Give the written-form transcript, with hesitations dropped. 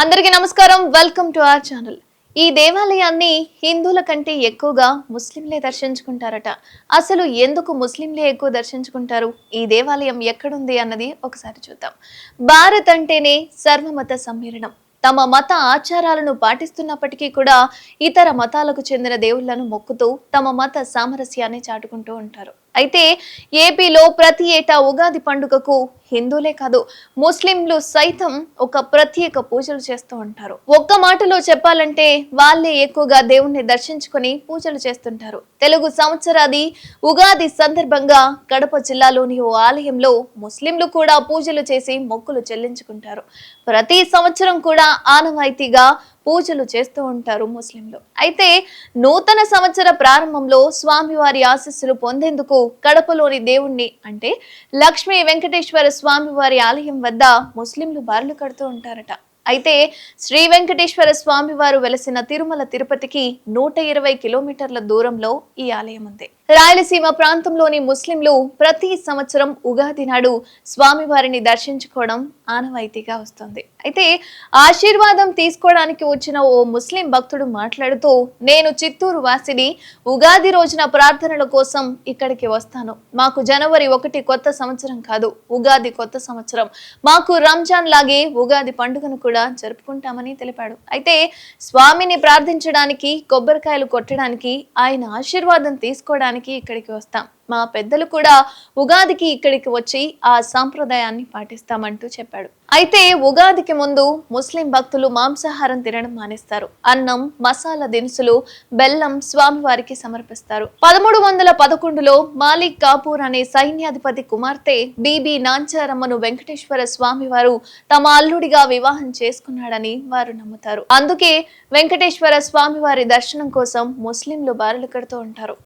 అందరికీ నమస్కారం. Welcome to our channel. ఈ దేవాలయాన్ని హిందువుల కంటే ఎక్కువగా ముస్లింలే దర్శించుకుంటారట. అసలు ఎందుకు ముస్లింలే ఎక్కువ దర్శించుకుంటారు? ఈ దేవాలయం ఎక్కడుంది అన్నది ఒకసారి చూద్దాం. భారత్ అంటేనే సర్వమత సమ్మేళనం. తమ మత ఆచారాలను పాటిస్తున్నప్పటికీ కూడా ఇతర మతాలకు చెందిన దేవుళ్లను మొక్కుతూ తమ మత సామరస్యాన్ని చాటుకుంటూ ఉంటారు. అయితే ఏపీలో ప్రతి ఏటా ఉగాది పండుగకు హిందువులే కాదు ముస్లింలు సైతం ఒక ప్రత్యేక పూజలు చేస్తూ ఉంటారు. ఒక్క మాటలో చెప్పాలంటే వాళ్ళే ఎక్కువగా దేవుణ్ణి దర్శించుకొని పూజలు చేస్తుంటారు. తెలుగు సంవత్సరాది ఉగాది సందర్భంగా కడప జిల్లాలోని ఓ ఆలయంలో ముస్లింలు కూడా పూజలు చేసి మొక్కులు చెల్లించుకుంటారు. ప్రతి సంవత్సరం కూడా ఆనవాయితీగా పూజలు చేస్తూ ఉంటారు ముస్లింలు. అయితే నూతన సంవత్సర ప్రారంభంలో స్వామివారి ఆశీస్సులు పొందేందుకు కడపలోని దేవుణ్ణి అంటే లక్ష్మీ వెంకటేశ్వర స్వామివారి ఆలయం వద్ద ముస్లింలు బారులు కడుతూ ఉంటారట. అయితే శ్రీ వెంకటేశ్వర స్వామి వారు వెలసిన తిరుమల తిరుపతికి 120 కిలోమీటర్ల దూరంలో ఈ ఆలయం ఉంది. రాయలసీమ ప్రాంతంలోని ముస్లింలు ప్రతి సంవత్సరం ఉగాది నాడు స్వామివారిని దర్శించుకోవడం ఆనవాయితీగా వస్తుంది. అయితే ఆశీర్వాదం తీసుకోవడానికి వచ్చిన ఓ ముస్లిం భక్తుడు మాట్లాడుతూ, నేను చిత్తూరు వాసిని, ఉగాది రోజున ప్రార్థనల కోసం ఇక్కడికి వస్తాను. మాకు జనవరి 1 కొత్త సంవత్సరం కాదు, ఉగాది కొత్త సంవత్సరం. మాకు రంజాన్ లాగే ఉగాది పండుగను కూడా జరుపుకుంటామని తెలిపాడు. అయితే స్వామిని ప్రార్థించడానికి, కొబ్బరికాయలు కొట్టడానికి, ఆయన ఆశీర్వాదం తీసుకోవడానికి ఇక్కడికి వస్తాం. మా పెద్దలు కూడా ఉగాదికి ఇక్కడికి వచ్చి ఆ సాంప్రదాయాన్ని పాటిస్తామంటూ చెప్పాడు. అయితే ఉగాదికి ముందు ముస్లిం భక్తులు మాంసాహారం తినడం మానేస్తారు. అన్నం, మసాలా దినుసులు, బెల్లం స్వామివారికి సమర్పిస్తారు. 1311లో మాలిక్ కాపూర్ అనే సైన్యాధిపతి కుమార్తె బీబీ నాంచారమ్మను వెంకటేశ్వర స్వామివారు తమ అల్లుడిగా వివాహం చేసుకున్నాడని వారు నమ్ముతారు. అందుకే వెంకటేశ్వర స్వామివారి దర్శనం కోసం ముస్లింలు బారులు కడుతూ ఉంటారు.